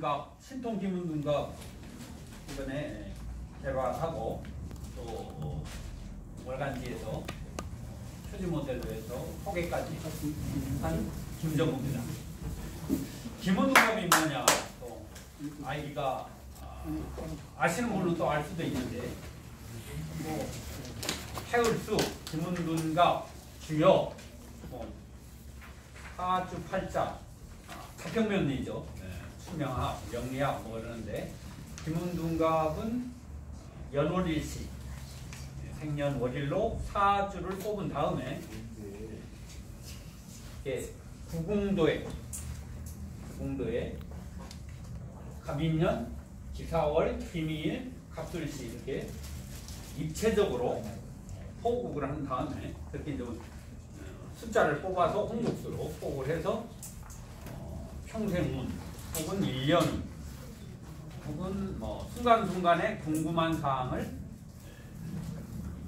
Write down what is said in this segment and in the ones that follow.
김은둔갑, 신통 김은둔갑 이번에 개발하고 또 월간지에서 표지 모델로 해서 소개까지 한 김정우입니다. 김은둔갑이 뭐냐, 또 아이디가 아시는 분은 또 알 수도 있는데, 뭐 해울수, 김은둔갑, 주역, 사주 팔자, 사평면리죠. 수명학, 명리학 뭐 이러는데, 김은둔갑은 연월일시, 생년월일로 사주를 뽑은 다음에 구궁도에 갑인년, 기사월, 김이일, 갑술시 이렇게 입체적으로 포국을 한 다음에 그렇게 이제 숫자를 뽑아서 홍국수로 포국을 해서 평생문 혹은 1년 혹은 뭐 순간순간에 궁금한 사항을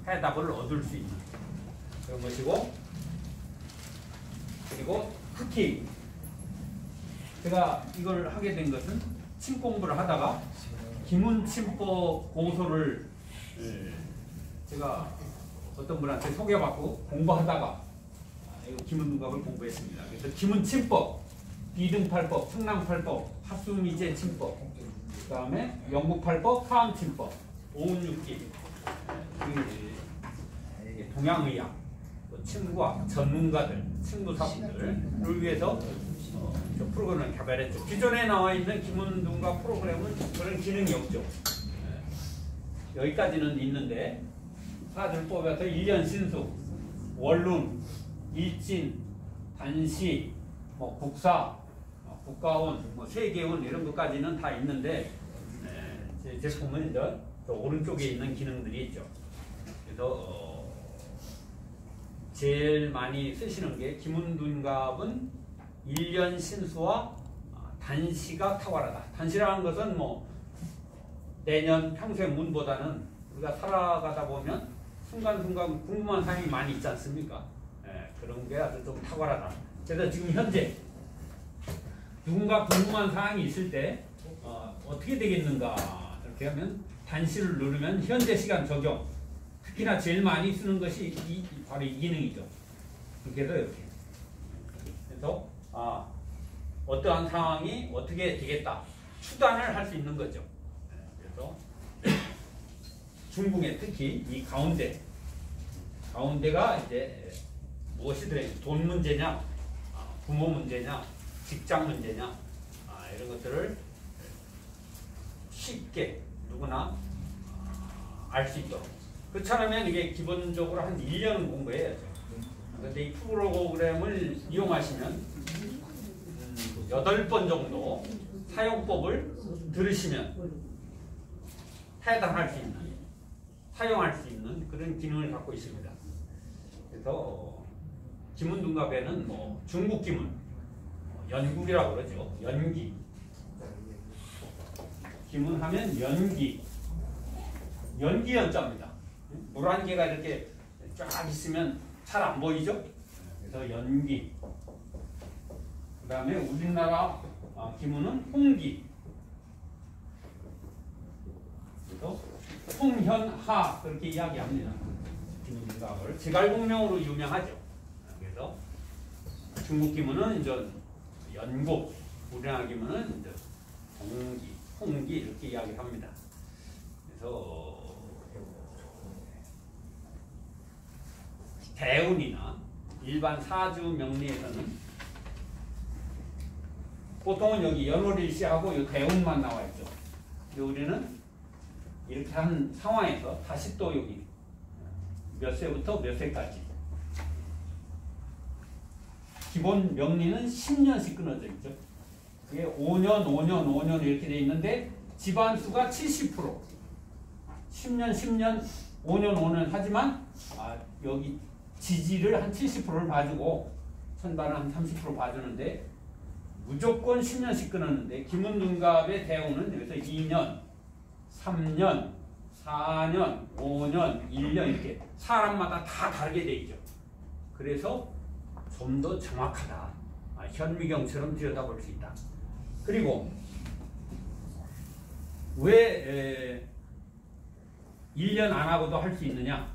해답을 얻을 수 있는 그런 것이고, 그리고 특히 제가 이걸 하게 된 것은 침 공부를 하다가 김은침법 공소를 제가 어떤 분한테 소개받고 공부하다가 이거 김은둔갑을 공부했습니다. 그래서 김은침법, 비등팔법, 승랑팔법, 합수미제 침법, 그 다음에 영국팔법, 사암침법, 오운육기, 동양의학, 침구학 전문가들, 침구사분들을 위해서 저 프로그램을 개발했죠. 기존에 나와 있는 김은둔갑 프로그램은 그런 기능이 없죠. 여기까지는 있는데, 사주를 뽑아서 1년 신수, 원룬, 일진, 단시, 뭐 국사, 국가운, 뭐 세계운 이런 것까지는 다 있는데, 제 제품은 이제 저 오른쪽에 있는 기능들이 있죠. 그래서 제일 많이 쓰시는 게 김은둔갑은 1년 신수와 단시가 탁월하다. 단시라는 것은 뭐 내년 평생 운보다는 우리가 살아가다 보면 순간순간 궁금한 사항이 많이 있지 않습니까? 그런 게 아주 좀 탁월하다. 그래서 지금 현재 누군가 궁금한 사항이 있을 때 어떻게 되겠는가 이렇게 하면 단시를 누르면 현재 시간 적용. 특히나 제일 많이 쓰는 것이 바로 이 기능이죠. 그렇게 해서 이렇게. 그래서 어떠한 상황이 어떻게 되겠다. 추단을 할 수 있는 거죠. 그래서 중궁에 특히 이 가운데가 이제 무엇이 들어있는 돈 문제냐, 부모 문제냐, 직장 문제냐, 이런 것들을 쉽게 누구나 알 수 있도록. 그렇지 않으면 이게 기본적으로 한 1년 공부해야죠. 그런데 이 프로그램을 이용하시면 8번 정도 사용법을 들으시면 해당할 수 있는, 사용할 수 있는 그런 기능을 갖고 있습니다. 그래서 김은둔갑에는 뭐 중국 기문, 연국이라고 그러죠. 연기. 기문하면 연기 연자입니다. 물 한 개가 이렇게 쫙 있으면 잘 안 보이죠? 그래서 연기. 그 다음에 우리나라 기문은 홍기. 그래서 홍현하 그렇게 이야기합니다. 김은둔갑을 제갈공명으로 유명하죠. 그래서 중국 기문은 이제 연국, 우리나라 기문은 이제 동기, 홍기 이렇게 이야기합니다. 그래서 대운이나 일반 사주 명리에서는 보통은 여기 연월일시하고 이 대운만 나와 있죠. 근데 우리는 이렇게 한 상황에서 다시 또 여기 몇 세부터 몇 세까지 기본 명리는 10년씩 끊어져 있죠. 그게 5년, 5년, 5년 이렇게 돼 있는데 집안수가 70%. 10년, 10년, 5년, 5년 하지만 여기 지지를 한 70%를 봐주고 천반은 한 30% 봐주는데 무조건 10년씩 끊었는데 김은둔갑의 대운은 여기서 2년, 3년, 4년, 5년, 1년 이렇게 사람마다 다 다르게 돼 있죠. 그래서 좀 더 정확하다. 현미경처럼 들여다볼 수 있다. 그리고 왜 1년 안 하고도 할 수 있느냐?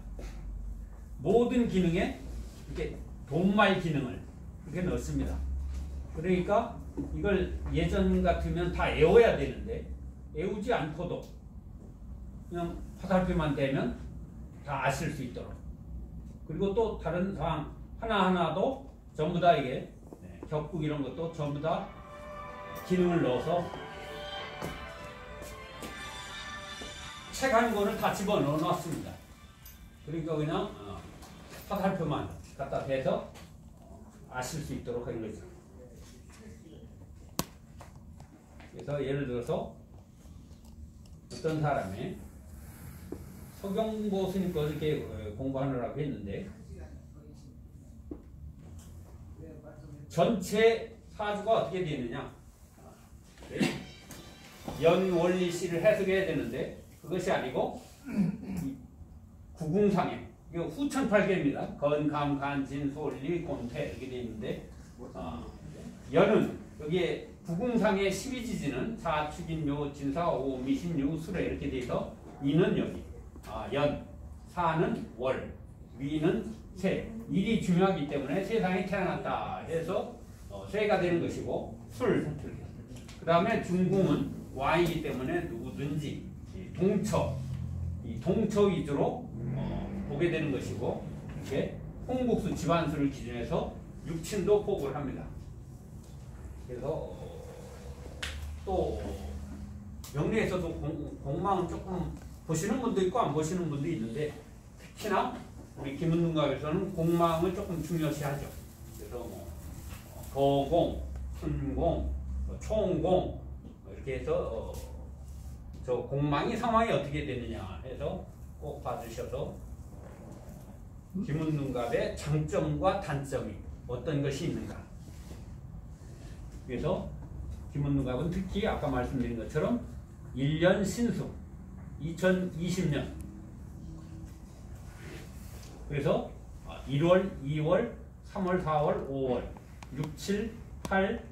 모든 기능에 이렇게 돈말 기능을 이렇게 넣습니다. 그러니까 이걸 예전 같으면 다 외워야 되는데 외우지 않고도 그냥 화살표만 대면 다 아실 수 있도록, 그리고 또 다른 사항 하나하나도 전부 다 이게 격국 이런 것도 전부 다 기능을 넣어서 책 한 권을 다 집어넣어 놨습니다. 그러니까 그냥 화살표만 갖다 대서 아실 수 있도록 하는 거죠. 그래서 예를 들어서 어떤 사람이 서경보 스님 거 이렇게 공부하느라고 했는데 전체 사주가 어떻게 되어 있느냐, 연원리시를 해석해야 되는데 그것이 아니고 구궁상에 이거 후천팔계입니다. 건감 간진 소리 곤태 이렇게 되어 있는데 연은 여기에 구궁상의 12지지는 사축인묘 진사 오미신유 수레 이렇게 되어 있어 이는 여기 연, 사는 월, 위는 새. 일이 중요하기 때문에 세상에 태어났다 해서 새가 되는 것이고, 술. 그 다음에 중궁은 와이기 때문에 누구든지 이 동처 위주로 보게 되는 것이고, 이렇게 홍국수 집안수를 기준해서 육친도 포고를 합니다. 그래서 또 명리에서도 공망은 조금 보시는 분도 있고 안 보시는 분도 있는데, 특히나 우리 김은둥갑에서는 공망을 조금 중요시하죠. 그래서 거공, 순공, 총공 이렇게 해서 저 공망이 상황이 어떻게 되느냐 해서 꼭 봐주셔서 김은둥갑의 장점과 단점이 어떤 것이 있는가. 그래서 김은둥갑은 특히 아까 말씀드린 것처럼 1년 신수 2020년, 그래서 1월, 2월, 3월, 4월, 5월, 6, 7, 8,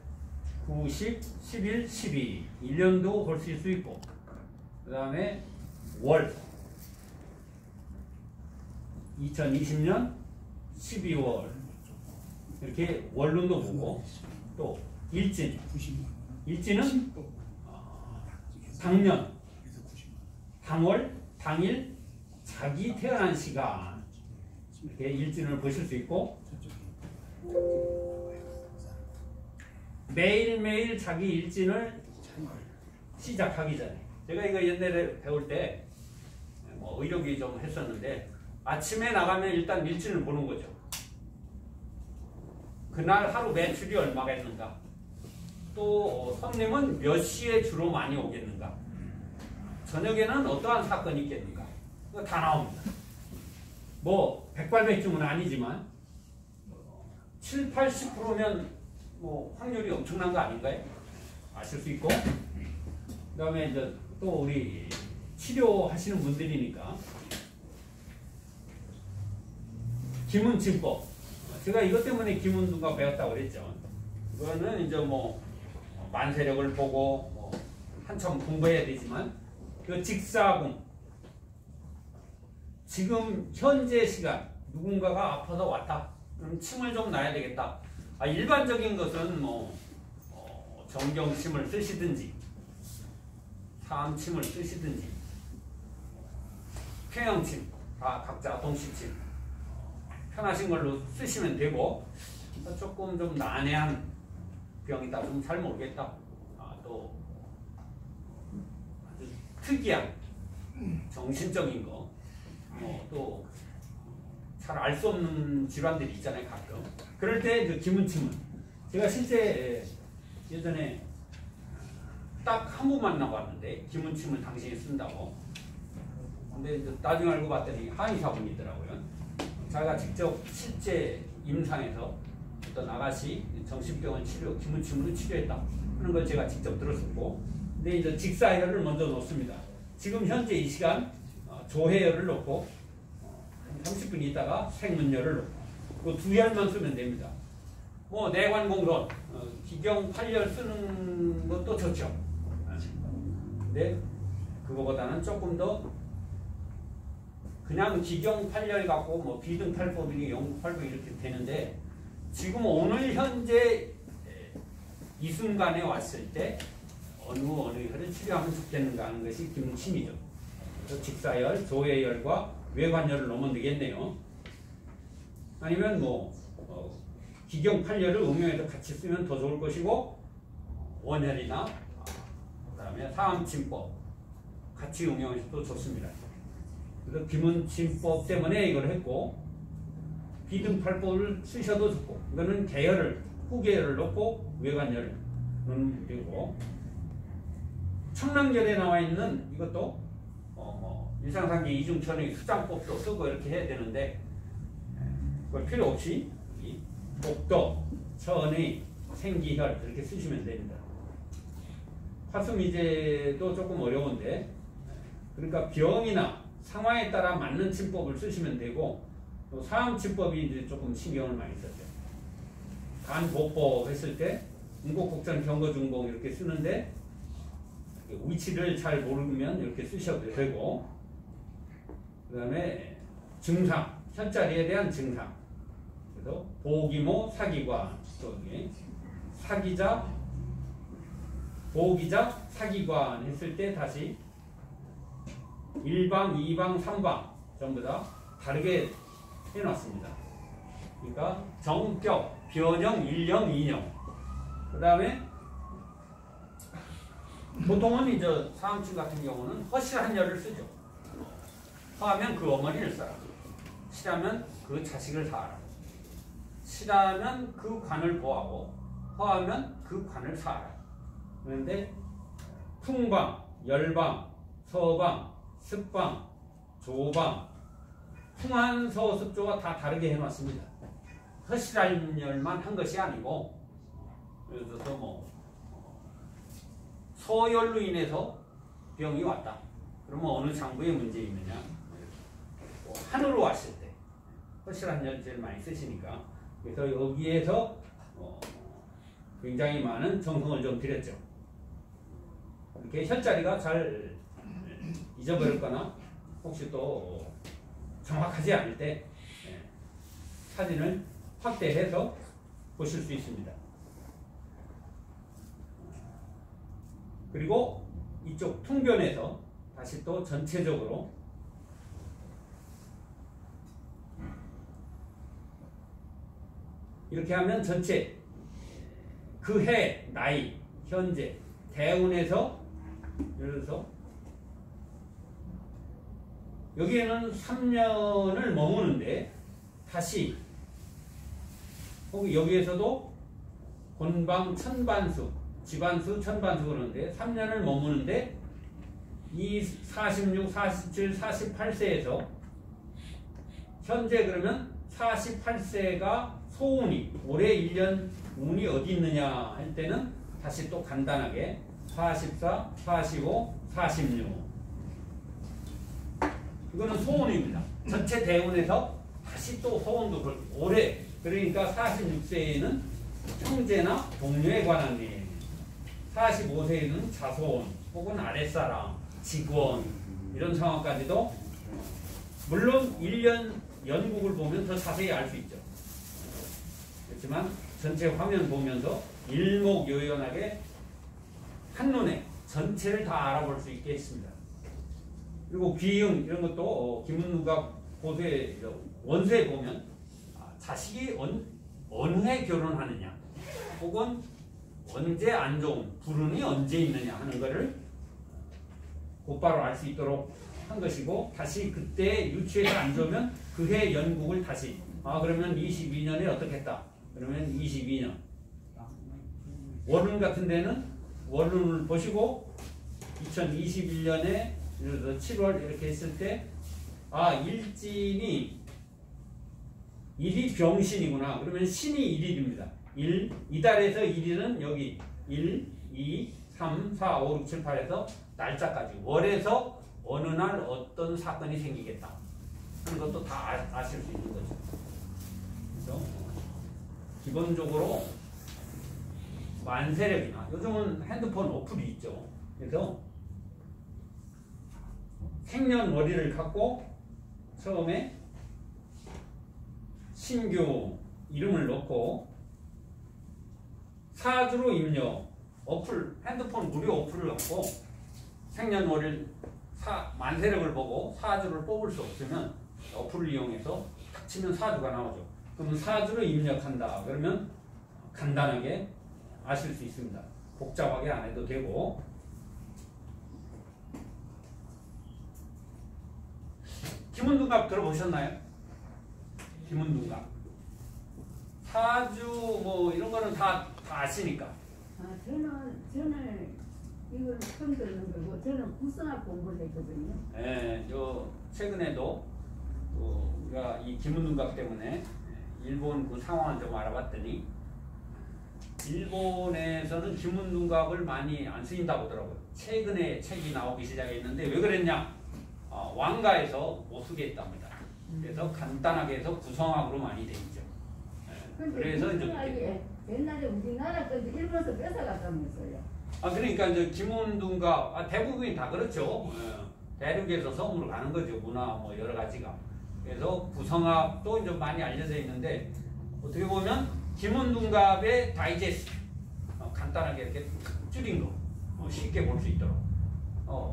9, 10, 11, 12 1년도 볼 수 있고, 그 다음에 월 2020년 12월 이렇게 월론도 보고, 또 일진은 당년, 당월, 당일, 자기 태어난 시간 이렇게 일진을 보실 수 있고, 매일매일 자기 일진을 시작하기 전에, 제가 이거 옛날에 배울 때 의료기 좀 했었는데 아침에 나가면 일단 일진을 보는 거죠. 그날 하루 매출이 얼마가 있는가, 또 손님은 몇 시에 주로 많이 오겠는가, 저녁에는 어떠한 사건이 있겠는가, 그거 다 나옵니다. 뭐 백발백중은 아니지만 7, 80%면 뭐 확률이 엄청난 거 아닌가요? 아실 수 있고, 그 다음에 이제 또 우리 치료하시는 분들이니까 김은침법, 제가 이것 때문에 김은둥갑 배웠다고 그랬죠. 그거는 이제 뭐 만세력을 보고 뭐 한참 공부해야 되지만, 그 직사궁, 지금 현재 시간 누군가가 아파서 왔다, 그럼 침을 좀 놔야 되겠다. 일반적인 것은 뭐 정경침을 쓰시든지 사암침을 쓰시든지 평형침 다 각자 동시침 편하신 걸로 쓰시면 되고, 조금 좀 난해한 병이다, 좀 잘 모르겠다, 또 아주 특이한 정신적인 거, 또 잘 알 수 없는 질환들이 있잖아요, 가끔. 그럴 때 그 김은침은 제가 실제 예전에 딱 한 번만 나왔는데 김은침을 당신이 쓴다고. 근데 나중에 알고 봤더니 한의사분이더라고요. 자기가 직접 실제 임상에서 어떤 아가씨 정신병을 김은침으로 치료했다 하는 걸 제가 직접 들었었고, 근데 이제 직사혈을 먼저 놓습니다. 지금 현재 이 시간 조해혈을 놓고 30분 있다가 생문혈을 놓고 그 두 혈만 쓰면 됩니다. 뭐 내관공론, 기경 8혈 쓰는 것도 좋죠. 근데 그거보다는 조금 더 그냥 기경 판례 갖고 뭐 비등 팔법이니 영국 팔법 이렇게 되는데 지금 오늘 현재 이 순간에 왔을 때 어느 혈을 치료하면 좋겠는가 하는 것이 기문침이죠. 그래서 직사열, 조해열과 외관열을 넣으면 되겠네요. 아니면 뭐 기경 판례를 응용해서 같이 쓰면 더 좋을 것이고 원혈이나 그다음에 사암침법 같이 응용해서도 좋습니다. 그래서 기문침법 때문에 이걸 했고 비등팔법을 쓰셔도 좋고 이거는 계열을 후계열을 넣고 외관열을 넣는 되고 청랑절에 나와 있는 이것도 일상상기 이중천의 수장법도 쓰고 이렇게 해야 되는데 그걸 필요 없이 목도, 천의, 생기혈 이렇게 쓰시면 됩니다. 화수미제도 조금 어려운데 그러니까 병이나 상황에 따라 맞는 침법을 쓰시면 되고 또 사암침법이 이제 조금 신경을 많이 썼죠. 간보법 했을 때 응곡곡전 경거중공 이렇게 쓰는데 위치를 잘 모르면 이렇게 쓰셔도 되고 그 다음에 증상, 혈자리에 대한 증상 그래서 보기모, 사기관 또 사기자, 보기자, 사기관 했을 때 다시 1방, 2방, 3방 전부 다 다르게 해놨습니다. 그러니까 정격, 변형, 일형, 이형 그 다음에 보통은 이제 사암침 같은 경우는 허실한 열을 쓰죠. 허하면 그 어머니를 써라. 실하면 그 자식을 사하라. 실하면 그 관을 보하고 허하면 그 관을 사하라. 그런데 풍방, 열방, 서방, 습방, 조방 풍한, 서, 습조가 다 다르게 해놨습니다. 허실한 열만 한 것이 아니고 그래서 뭐 서열로 인해서 병이 왔다. 그러면 어느 장부에 문제 있느냐? 한으로 왔을 때 허실한 열 제일 많이 쓰시니까 그래서 여기에서 굉장히 많은 정성을 좀 들였죠. 이렇게 혈자리가 잘 잊어버렸거나 혹시 또 정확하지 않을 때 사진을 확대해서 보실 수 있습니다. 그리고 이쪽 통변에서 다시 또 전체적으로 이렇게 하면 전체 그 해, 나이, 현재, 대운에서 예를 들어서 여기에는 3년을 머무는데 다시 혹은 여기에서도 곤방 천반수 지반수 천반수 그러는데 3년을 머무는데 이 46, 47, 48세에서 현재 그러면 48세가 소운이 올해 1년 운이 어디 있느냐 할 때는 다시 또 간단하게 44, 45, 46 이거는 소운입니다. 전체 대운에서 다시 또 소운도 그렇고 올해 그러니까 46세에는 형제나 동료에 관한 일 45세에는 자손 혹은 아랫사람, 직원 이런 상황까지도 물론 1년 연국을 보면 더 자세히 알 수 있죠. 그렇지만 전체 화면 보면서 일목요연하게 한눈에 전체를 다 알아볼 수 있게 했습니다. 그리고 귀응 이런 것도 김은우가 고수의 원서에 보면 자식이 어느 해 결혼하느냐 혹은 언제 안 좋은 불운이 언제 있느냐 하는 것을 곧바로 알 수 있도록 한 것이고 다시 그때 유치해서 안 좋으면 그 해 연국을 다시 그러면 22년에 어떻게 했다 그러면 22년 월운 같은 데는 월운을 보시고 2021년에 예를 들어 7월 이렇게 했을 때 일진이 일이 병신이구나 그러면 신이 1일입니다. 이달에서 1일은 여기 1, 2, 3, 4, 5, 6, 7, 8에서 날짜까지 월에서 어느 날 어떤 사건이 생기겠다 하는 것도 다 아실 수 있는 거죠. 그래서 기본적으로 만세력이나 요즘은 핸드폰 어플이 있죠. 그래서 생년월일을 갖고 처음에 신규 이름을 넣고 사주로 입력 어플 핸드폰 무료 어플을 넣고 생년월일 만세력을 보고 사주를 뽑을 수 없으면 어플을 이용해서 탁 치면 사주가 나오죠. 그러면 사주로 입력한다. 그러면 간단하게 아실 수 있습니다. 복잡하게 안 해도 되고. 김은둔갑 들어보셨나요? 김은둔갑. 사주 뭐 이런 거는 다 아시니까. 아, 저는 이걸 처음 듣는 거고, 저는 구성학 공부를 했거든요. 네, 요 최근에도 우리가 이 김은둔갑 때문에 일본 그 상황을 좀 알아봤더니 일본에서는 김은둔갑을 많이 안 쓰인다고 하더라고요. 최근에 책이 나오기 시작했는데 왜 그랬냐? 왕가에서 못 쓰게 했답니다. 그래서 간단하게 해서 구성학으로 많이 돼 있죠. 그래서 이제 옛날에 우리나라 건데 일본에서 뺏어갔다면서요. 그러니까 이제 김은둔갑 대부분이 다 그렇죠. 대륙에서 섬으로 가는 거죠. 문화 뭐 여러 가지가. 그래서 구성학도 이제 많이 알려져 있는데 어떻게 보면 김은둔갑의 다이제스트 간단하게 이렇게 줄인 거 쉽게 볼 수 있도록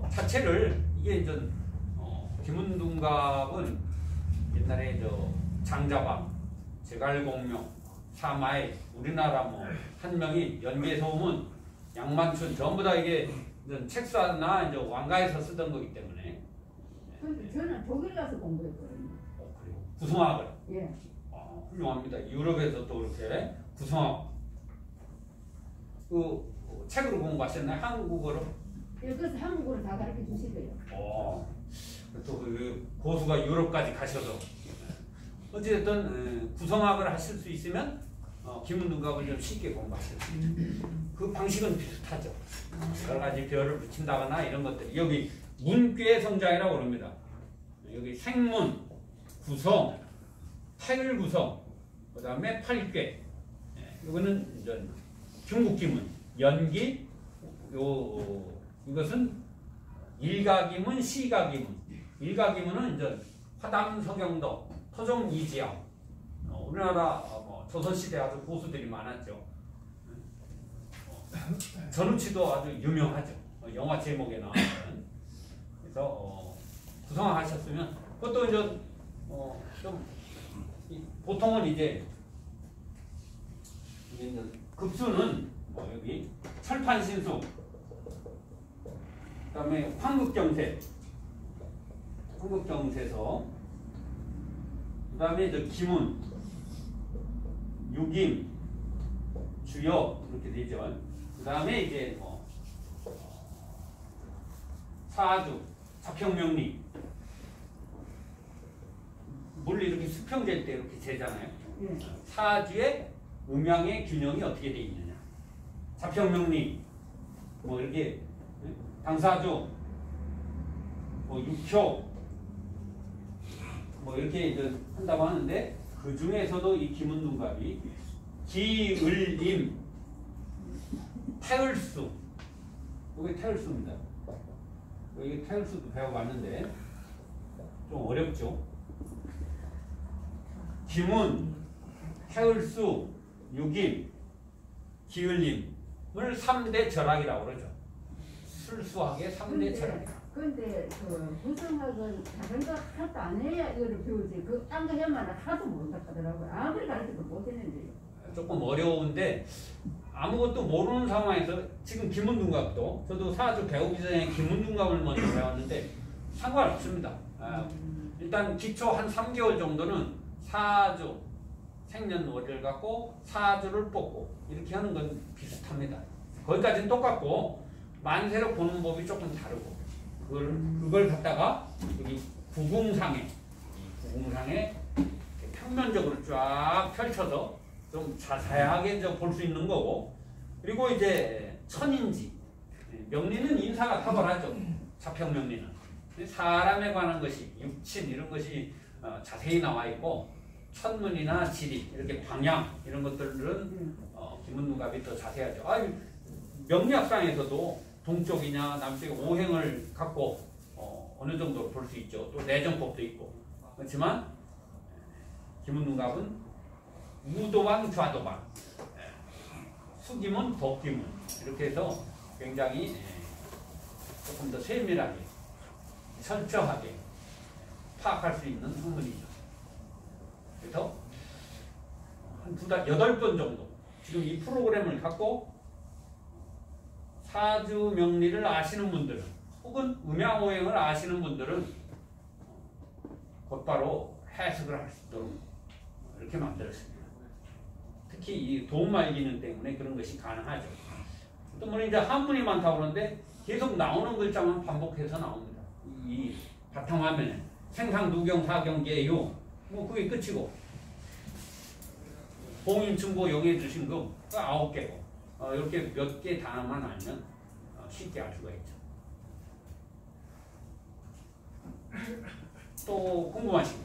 자체를 이게 이제 김은둔갑은 옛날에 장자방, 제갈공명, 사마이, 우리나라 뭐 한명이, 연개소문, 양만춘 전부 다 이게 책사나 이제 왕가에서 쓰던 거기 때문에. 근데 저는 독일 가서 공부했거든요. 그래요? 구성학을. 예. 훌륭합니다. 유럽에서 또 이렇게 구성학. 그 책으로 공부하셨나요? 한국어로? 예, 그래서 한국어를 다 가르쳐 주시대요. 또 그 고수가 유럽까지 가셔서 어찌됐든 구성학을 하실 수 있으면 김은둔갑을 좀 쉽게 공부하실 수 있죠. 그 방식은 비슷하죠. 여러 가지 별을 붙인다거나 이런 것들. 여기 문괴 성장이라고 그럽니다. 여기 생문, 구성, 팔구성, 그 다음에 팔괴. 이거는 이제 중국기문, 연기, 이것은 일가기문, 시가기문. 일가기문은 이제 화담, 서경도, 토종 이지양. 우리나라 조선시대 아주 고수들이 많았죠. 전우치도 아주 유명하죠. 영화 제목에 나오는. 그래서 구성학 하셨으면 그것도 이제 좀 보통은 이제 급수는 여기 철판신수, 그다음에 황급경세서, 그다음에 이제 기문, 유김, 주역 이렇게 되죠. 그다음에 이제 사주, 자평명리. 물을 이렇게 수평될 때 이렇게 재잖아요. 사주의 음양의 균형이 어떻게 돼 있느냐. 자평명리, 뭐 이렇게 당사주, 뭐 육효, 뭐 이렇게 이제 한다고 하는데 그 중에서도 이 김은둔갑이 기을임, 태을수, 이게 태을수입니다. 이게 태을수도 배워봤는데 좀 어렵죠. 기문, 태을수, 육임, 기을림을 3대 절학이라고 그러죠. 술수학의 3대 절학. 근데 그 구성학은 다른 거 하나도 안 해야 이거를 배우지. 그 딴 거 해야만 하나도 모른다 하더라고요. 아무리 가르쳐도 못했는데요. 조금 어려운데 아무것도 모르는 상황에서 지금 김은둔갑도 저도 사주 배우기 전에 김은둔갑을 먼저 배웠는데 상관없습니다. 일단 기초 한 3개월 정도는 사주, 생년월일 갖고 사주를 뽑고 이렇게 하는 건 비슷합니다. 거기까지는 똑같고 만세력 보는 법이 조금 다르고 그걸 갖다가 여기 구궁상에 평면적으로 쫙 펼쳐서 좀 자세하게 볼 수 있는 거고, 그리고 이제 천인지, 명리는 인사가 탁월하죠. 자평명리는 사람에 관한 것이 육친 이런 것이 자세히 나와 있고, 천문이나 지리 이렇게 방향 이런 것들은 김은둔갑이 더 자세하죠. 명리학상에서도 동쪽이냐 남쪽의 오행을 갖고 어느 정도 볼 수 있죠. 또 내정법도 있고. 그렇지만 기문둔갑은 우도방, 좌도방, 수기문, 복기문 이렇게 해서 굉장히 조금 더 세밀하게, 철저하게 파악할 수 있는 학문이죠. 그래서 한 8번 정도 지금 이 프로그램을 갖고 사주 명리를 아시는 분들은 혹은 음양오행을 아시는 분들은 곧바로 해석을 할 수 있도록 이렇게 만들었습니다. 특히 이 도움말 기능 때문에 그런 것이 가능하죠. 또 물론 이제 한문이 많다고 그러는데 계속 나오는 글자만 반복해서 나옵니다. 이 바탕화면에 생상, 누경, 사경, 계유 뭐 그게 끝이고 봉인, 충보, 용해, 주신금 9개고 이렇게 몇 개 단어만 알면 쉽게 알 수가 있죠. 또 궁금하신 거?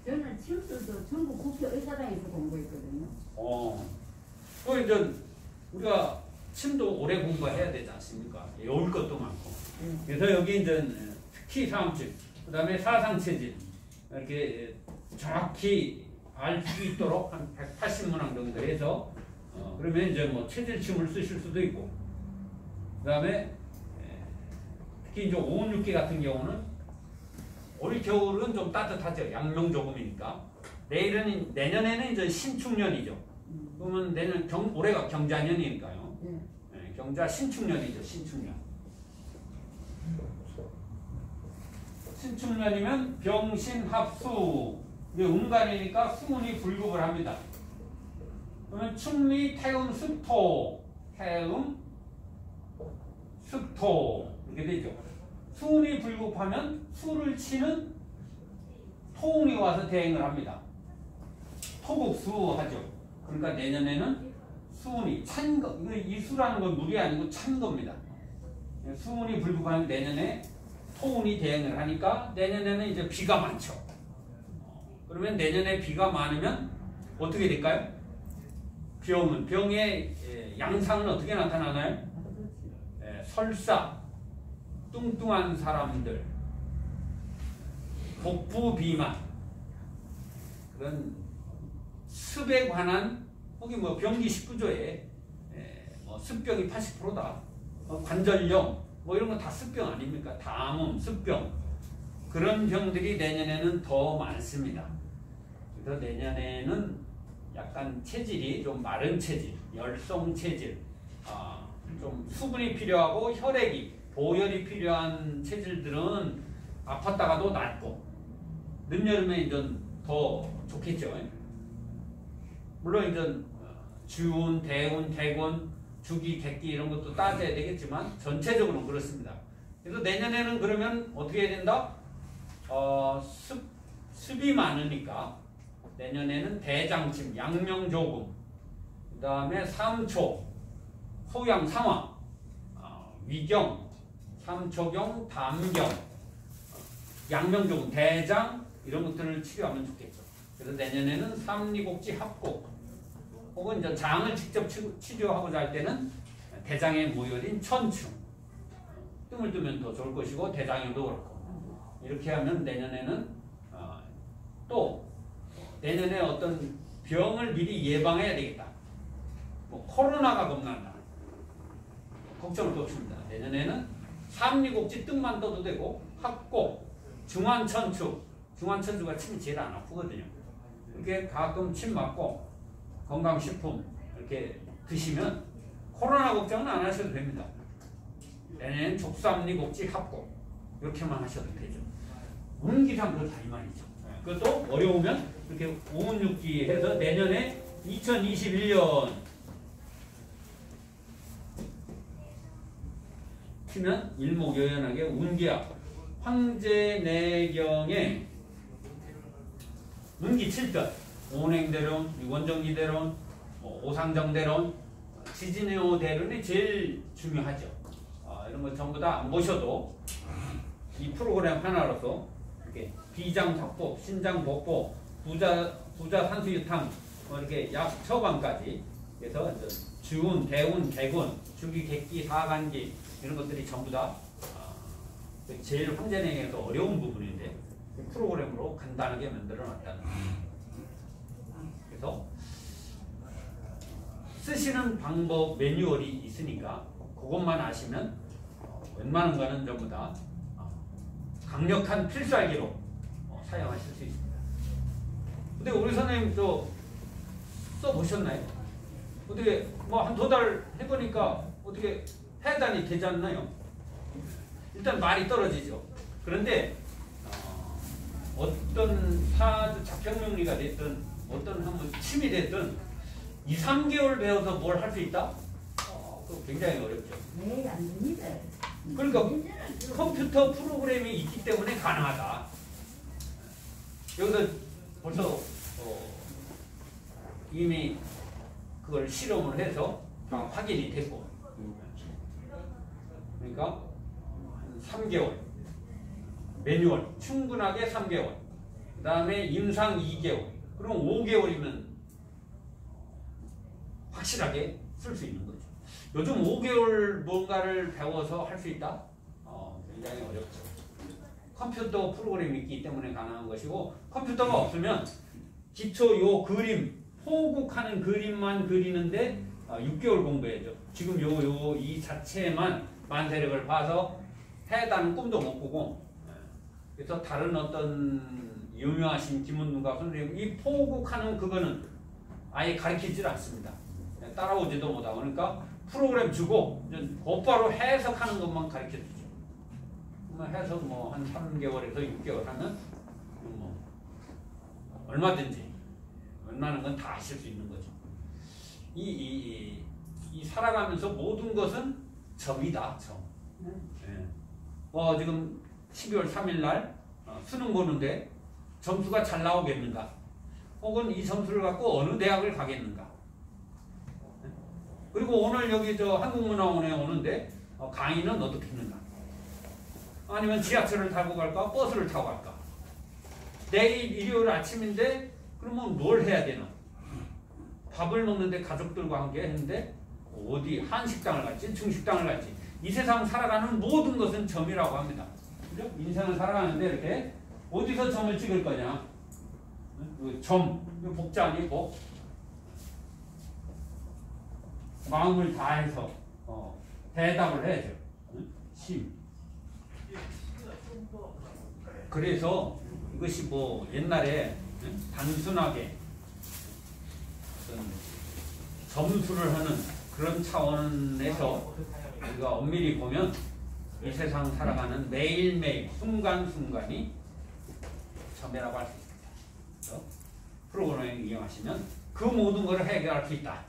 저는 침수도 전국 국회 의사당에서 공부했거든요. 또 이제 우리가 침도 오래 공부해야 되지 않습니까? 외울 것도 많고. 그래서 여기 이제 특히 사암침, 그 다음에 사상체질 이렇게 정확히 알 수 있도록 한 180문항 정도 해서 그러면 이제 뭐 체질침을 쓰실 수도 있고, 그 다음에 특히 이제 5, 6기 같은 경우는 올 겨울은 좀 따뜻하죠. 양명조금이니까. 내년에는 이제 신축년이죠. 그러면 올해가 경자년이니까요. 경자 신축년이죠. 신축년. 신축년이면 병신합수. 이게 운간이니까 수문이 불급을 합니다. 그러면 충미, 태음, 습토. 태음, 습토. 이렇게 되죠. 수운이 불급하면 수를 치는 토운이 와서 대행을 합니다. 토국수하죠. 그러니까 내년에는 수운이 찬 거, 이 수라는 건 물이 아니고 찬 겁니다. 수운이 불급하면 내년에 토운이 대행을 하니까 내년에는 이제 비가 많죠. 그러면 내년에 비가 많으면 어떻게 될까요? 병의 양상은 어떻게 나타나나요? 설사, 뚱뚱한 사람들, 복부 비만, 그런 습에 관한 혹은 뭐 병기 19조에 뭐 습병이 80%다, 관절염 뭐 이런 거 다 습병 아닙니까? 담음, 습병 그런 병들이 내년에는 더 많습니다. 그래서 내년에는 약간 체질이 좀 마른 체질, 열성 체질, 좀 수분이 필요하고 혈액이 보혈이 필요한 체질들은 아팠다가도 낫고 늦여름에 이제 더 좋겠죠. 물론 이제 주운, 대운, 대권, 주기, 객기 이런 것도 따져야 되겠지만 전체적으로는 그렇습니다. 그래서 내년에는 그러면 어떻게 해야 된다? 습이 많으니까 내년에는 대장침, 양명조금, 그 다음에 삼초, 소양, 상화, 위경, 삼초경, 담경, 양명조금, 대장 이런 것들을 치료하면 좋겠죠. 그래서 내년에는 삼리곡지 합곡 혹은 이제 장을 직접 치료하고자 할 때는 대장의 모혈인 천충 뜸을 뜨면 더 좋을 것이고 대장염도 그렇고 이렇게 하면 내년에는 또 내년에 어떤 병을 미리 예방해야 되겠다. 뭐 코로나가 겁난다. 걱정을 또 없습니다. 내년에는 삼리곡지 뜸만 떠도 되고 합곡, 중환천추, 중환천추가 침이 제일 안 아프거든요. 이렇게 가끔 침 맞고 건강식품 이렇게 드시면 코로나 걱정은 안 하셔도 됩니다. 내년엔 족삼리곡지 합곡 이렇게만 하셔도 되죠. 운기상 그렇다 이 말이죠. 그것도 어려우면 이렇게 5, 6기 해서 내년에 2021년 치면 일목요연하게 운기야 황제내경에 운기 7편 오행대론, 원정기대론, 오상정대론, 지진해오대론이 제일 중요하죠. 이런 거 전부 다 안 보셔도 이 프로그램 하나로서 이렇게 비장작법, 신장복법, 부자산수유탕 이렇게 약 처방까지 그래서 주운, 대운, 개군, 주기, 객기, 사간기 이런 것들이 전부 다 제일 황제행에서 어려운 부분인데 프로그램으로 간단하게 만들어 놨다는 거예요. 그래서 쓰시는 방법 매뉴얼이 있으니까 그것만 아시면 웬만한 거는 전부 다 강력한 필살기로 사용하실 수 있습니다. 근데 우리 선생님 저 써보셨나요? 어떻게 뭐 한 2달 해보니까 어떻게 해단이 되지 않나요? 일단 말이 떨어지죠. 그런데 어떤 사주 작평명리가 됐든 어떤 한번 침이 됐든 2, 3개월 배워서 뭘 할 수 있다? 그거 굉장히 어렵죠. 네, 안 됩니다. 그러니까 컴퓨터 프로그램이 있기 때문에 가능하다. 여기서 벌써 이미 그걸 실험을 해서 확인이 됐고, 그러니까 한 3개월 매뉴얼 충분하게 3개월, 그 다음에 임상 2개월, 그럼 5개월이면 확실하게 쓸 수 있는 거죠. 요즘 5개월 뭔가를 배워서 할 수 있다? 굉장히 어렵죠. 컴퓨터 프로그램이 있기 때문에 가능한 것이고, 컴퓨터가 없으면 기초 요 그림, 포국하는 그림만 그리는데 6개월 공부해야죠. 지금 이 자체만 만세력을 봐서 해다는 꿈도 못 꾸고, 그래서 다른 어떤 유명하신 김은두가 선생님 이 포국하는 그거는 아예 가르치질 않습니다. 따라오지도 못하고. 그러니까 프로그램 주고 곧바로 해석하는 것만 가르쳐주죠. 해석 뭐 한 3개월에서 6개월 하면 뭐 얼마든지 웬만한 건 다 하실 수 있는 거죠. 이 살아가면서 모든 것은 점이다. 점. 지금 12월 3일 날 수능 보는데 점수가 잘 나오겠는가? 혹은 이 점수를 갖고 어느 대학을 가겠는가? 그리고 오늘 여기 저 한국문화원에 오는데 강의는 어떻게 했는가? 아니면 지하철을 타고 갈까? 버스를 타고 갈까? 내일 일요일 아침인데 그러면 뭘 해야 되나? 밥을 먹는데 가족들과 함께 했는데 어디 한식당을 갈지 중식당을 갈지, 이 세상 살아가는 모든 것은 점이라고 합니다. 그죠? 인생을 살아가는데 이렇게 어디서 점을 찍을 거냐? 점, 복자 아니고 마음을 다해서 대답을 해야죠. 심. 그래서 이것이 뭐 옛날에 단순하게 어떤 점수를 하는 그런 차원에서 우리가 엄밀히 보면 이 세상 살아가는 매일매일 순간순간이 점이라고 할 수 있습니다. 그래서 프로그램을 이용하시면 그 모든 것을 해결할 수 있다.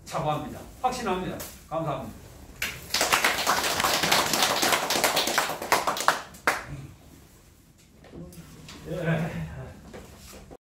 자부합니다. 확신합니다. 감사합니다.